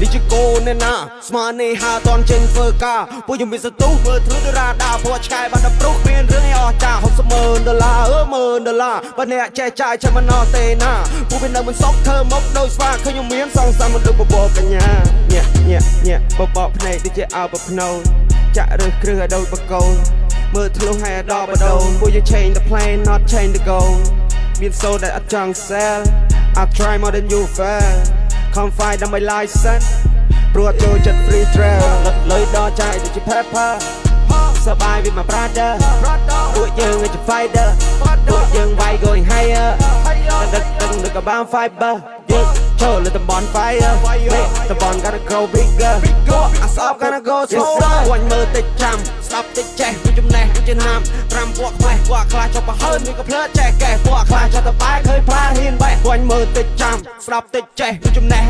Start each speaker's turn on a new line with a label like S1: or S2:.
S1: នេះជាកូនណាស្មាននេះហាតនចេញធ្វើការពួកខ្ញុំមានសន្ទុះមើលធ្វើទៅរ៉ាដាព្រោះឆ្កែបានតែប្រុសមានរឿងឲ្យអស់ចា$60,000បើអ្នកចេះចាយចាំមិនអត់ទេណាពួកវានៅមិនសុខធ្វើមកដោយស្វាឃើញខ្ញុំមានសងសាំមិនដូចបបោកញ្ញាញាក់បបោភ្នែកដូចជាអើបភ្នោចាក់រើសគ្រឹះឲ្យដូចបកូនមើលធ្លុះឲ្យដល់បដូនពួកយើង change the plan not change the goal មាន soul ដែលអត់ចង់ sell I try more than you fail confide ដើម្បី license ព្រោះចូលចិត្ត free trail លុយដល់ចាយដូចជា pepper សបាយវាមក brother ពួកយើងជា fighter ពួកយើងវាយ going higher ដឹងដូចកបាន fiber យើងចូលលើតំបន់ fire តំបន់ gotta go bigger អាស្អប់ gotta go slower វាញ់មើលតិចចាំស្ដាប់តិចចេះវាចំណេះជាណាំត្រាំពួកខ្វេះពួកខ្លាចចុះប្រហើនមានក៏ភ្លើចេះកែពួកខ្លាចចុះតបែកឃើញផ្លាហ៊ានបែកវាញ់មើលតិចចាំស្ដាប់តិចចេះវាចំណេះ